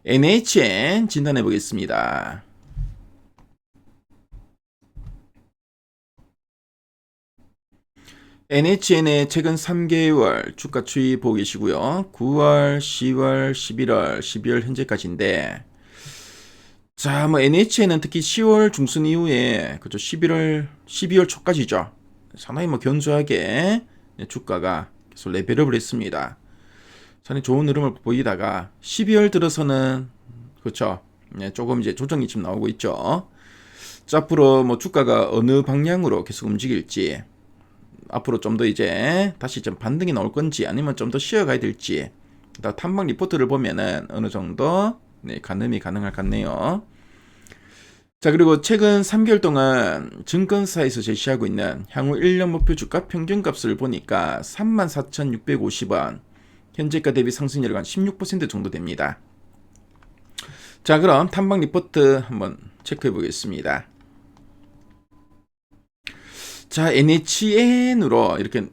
NHN 진단해 보겠습니다. NHN의 최근 3개월 주가 추이 보고 계시고요. 9월, 10월, 11월, 12월 현재까지인데, 자, 뭐 NHN은 특히 10월 중순 이후에 그죠 12월 초까지죠. 상당히 뭐 견조하게 주가가 계속 레벨업을 했습니다. 상당히 좋은 흐름을 보이다가 12월 들어서는 그렇죠. 조금 이제 조정이 좀 나오고 있죠. 자, 앞으로 뭐 주가가 어느 방향으로 계속 움직일지, 앞으로 좀 더 이제 다시 좀 반등이 나올 건지 아니면 좀 더 쉬어가야 될지, 탐방 리포트를 보면은 어느 정도 가늠이 가능할 것 같네요. 자, 그리고 최근 3개월 동안 증권사에서 제시하고 있는 향후 1년 목표 주가 평균값을 보니까 34,650원, 현재가 대비 상승률이 한 16% 정도 됩니다. 자, 그럼 탐방 리포트 한번 체크해 보겠습니다. 자, NHN으로 이렇게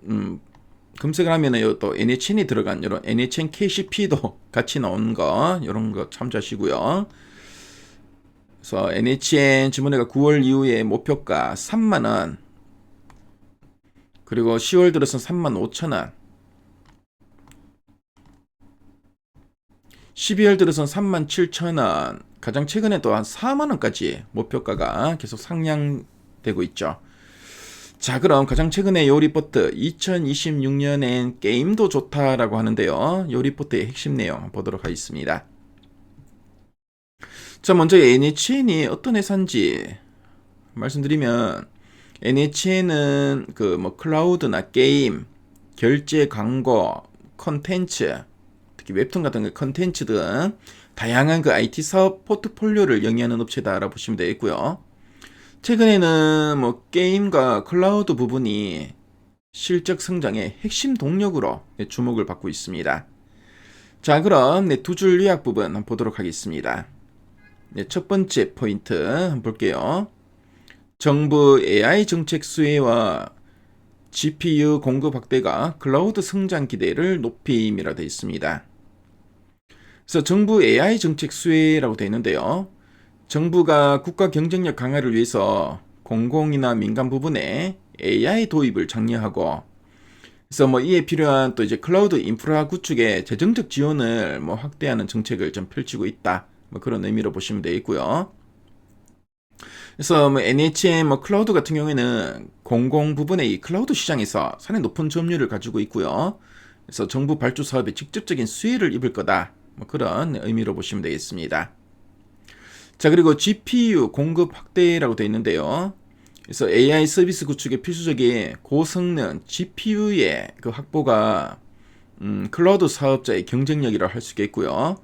검색을 하면은 또 NHN이 들어간 이런 NHN KCP도 같이 나온 거, 이런 거 참조하시고요. 그래서 NHN 지문회가 9월 이후에 목표가 3만원, 그리고 10월 들어서 35,000원, 12월 들어서 37,000원, 가장 최근에 또 한 4만원까지 목표가가 계속 상향되고 있죠. 자, 그럼 가장 최근에 요 리포트 2026년엔 게임도 좋다라고 하는데요. 요 리포트의 핵심 내용 보도록 하겠습니다. 자, 먼저 NHN이 어떤 회사인지 말씀드리면, NHN은 그 뭐 클라우드나 게임, 결제 광고, 컨텐츠, 특히 웹툰 같은 컨텐츠 등 다양한 그 IT 사업 포트폴리오를 영위하는 업체다라고 보시면 되겠고요. 최근에는 뭐 게임과 클라우드 부분이 실적 성장의 핵심 동력으로 주목을 받고 있습니다. 자, 그럼 두 줄 요약 부분 한번 보도록 하겠습니다. 첫 번째 포인트 한번 볼게요. 정부 AI 정책 수혜와 GPU 공급 확대가 클라우드 성장 기대를 높임이라 되어 있습니다. 그래서 정부 AI 정책 수혜라고 되어 있는데요. 정부가 국가 경쟁력 강화를 위해서 공공이나 민간 부분에 AI 도입을 장려하고, 그래서 뭐 이에 필요한 또 이제 클라우드 인프라 구축에 재정적 지원을 뭐 확대하는 정책을 좀 펼치고 있다. 뭐 그런 의미로 보시면 되겠고요. 그래서 뭐 NHN 뭐 클라우드 같은 경우에는 공공 부분의 이 클라우드 시장에서 상당히 높은 점유율을 가지고 있고요. 그래서 정부 발주 사업에 직접적인 수혜를 입을 거다. 뭐 그런 의미로 보시면 되겠습니다. 자, 그리고 GPU 공급 확대라고 되어 있는데요. 그래서 AI 서비스 구축에 필수적인 고성능 GPU의 그 확보가 클라우드 사업자의 경쟁력이라 할 수 있겠고요.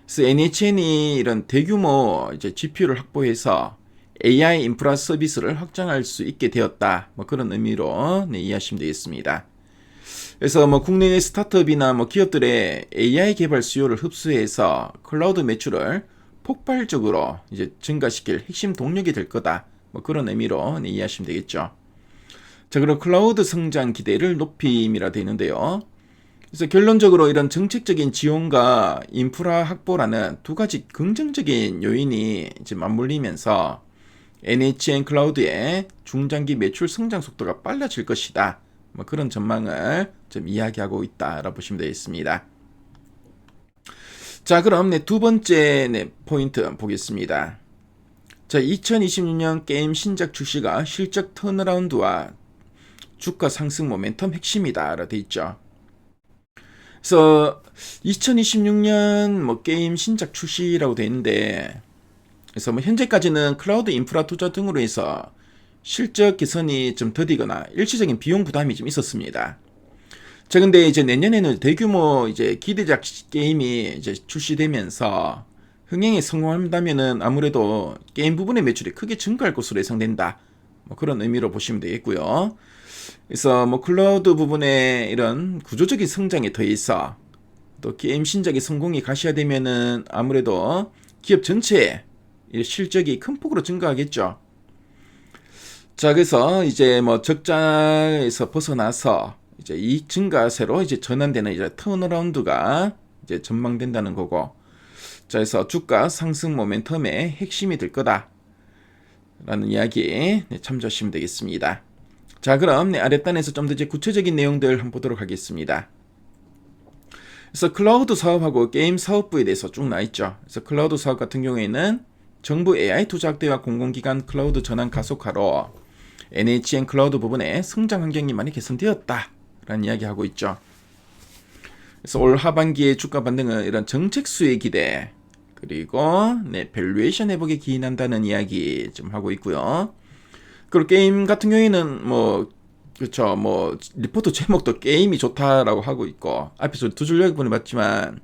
그래서 NHN이 이런 대규모 이제 GPU를 확보해서 AI 인프라 서비스를 확장할 수 있게 되었다. 뭐 그런 의미로 이해하시면 되겠습니다. 그래서 뭐 국내의 스타트업이나 뭐 기업들의 AI 개발 수요를 흡수해서 클라우드 매출을 폭발적으로 이제 증가시킬 핵심 동력이 될 거다. 뭐 그런 의미로 이해하시면 되겠죠. 자, 그리고 클라우드 성장 기대를 높임이라 되어 있는데요. 그래서 결론적으로 이런 정책적인 지원과 인프라 확보라는 두 가지 긍정적인 요인이 이제 맞물리면서 NHN 클라우드의 중장기 매출 성장 속도가 빨라질 것이다. 뭐 그런 전망을 좀 이야기하고 있다라고 보시면 되겠습니다. 자, 그럼 두 번째 포인트 보겠습니다. 자, 2026년 게임 신작 출시가 실적 턴어라운드와 주가 상승 모멘텀 핵심이다라고 되어 있죠. 그래서 2026년 뭐 게임 신작 출시라고 되어 있는데, 그래서 뭐 현재까지는 클라우드 인프라 투자 등으로 해서 실적 개선이 좀 더디거나 일시적인 비용 부담이 좀 있었습니다. 자, 근데 이제 내년에는 대규모 이제 기대작 게임이 이제 출시되면서 흥행에 성공한다면은 아무래도 게임 부분의 매출이 크게 증가할 것으로 예상된다. 뭐 그런 의미로 보시면 되겠고요. 그래서 뭐 클라우드 부분의 이런 구조적인 성장에 더해서 또 게임 신작의 성공이 가시화되면은 아무래도 기업 전체의 실적이 큰 폭으로 증가하겠죠. 자, 그래서 이제 뭐 적자에서 벗어나서 이제 이익 증가세로 이제 전환되는 이제 턴어라운드가 이제 전망된다는 거고. 자, 그래서 주가 상승 모멘텀의 핵심이 될 거다 라는 이야기 참조하시면 되겠습니다. 자, 그럼 아랫단에서 좀 더 이제 구체적인 내용들 한번 보도록 하겠습니다. 그래서 클라우드 사업하고 게임 사업부에 대해서 쭉 나있죠. 그래서 클라우드 사업 같은 경우에는 정부 AI 투자 확대와 공공기관 클라우드 전환 가속화로 NHN 클라우드 부분의 성장 환경이 많이 개선되었다 라는 이야기하고 있죠. 그래서 올 하반기의 주가 반등은 이런 정책 수혜 기대 그리고 밸류에이션 회복에 기인한다는 이야기 좀 하고 있고요. 그리고 게임 같은 경우에는 그렇죠. 리포트 제목도 게임이 좋다라고 하고 있고 앞에서 두 줄 요약본을 봤지만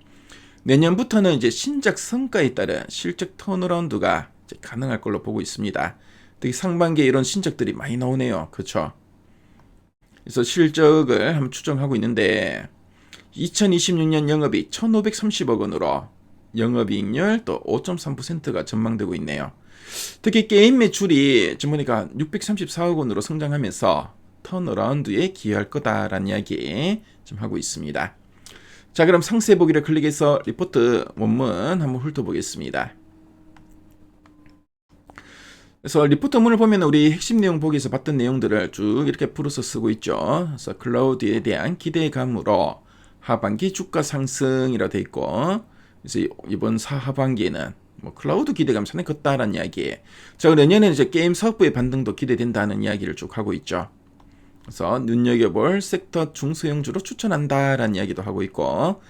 내년부터는 이제 신작 성과에 따른 실적 턴어라운드가 이제 가능할 걸로 보고 있습니다. 특히 상반기에 이런 신작들이 많이 나오네요. 그렇죠. 그래서 실적을 한번 추정하고 있는데 2026년 영업이익 1,530억 원으로 영업이익률 또 5.3%가 전망되고 있네요. 특히 게임 매출이 지금 보니까 634억 원으로 성장하면서 턴어라운드에 기여할 거다라는 이야기 좀 하고 있습니다. 자, 그럼 상세 보기를 클릭해서 리포트 원문 한번 훑어보겠습니다. 그래서 리포트 문을 보면 우리 핵심 내용 보기에서 봤던 내용들을 쭉 이렇게 풀어서 쓰고 있죠. 그래서 클라우드에 대한 기대감으로 하반기 주가 상승이라 돼 있고, 그래서 이번 하반기에는 클라우드 기대감 상당히 컸다라는 이야기. 자, 내년에는 이제 게임 사업부의 반등도 기대된다는 이야기를 쭉 하고 있죠. 그래서 눈여겨볼 섹터 중소형주로 추천한다라는 이야기도 하고 있고,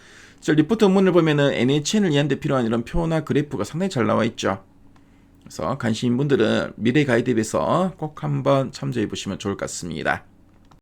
저 리포트 문을 보면은 NHN을 이해하는 데 필요한 이런 표나 그래프가 상당히 잘 나와 있죠. 그래서 관심인 분들은 미래 가이드앱에서 꼭 한번 참조해 보시면 좋을 것 같습니다.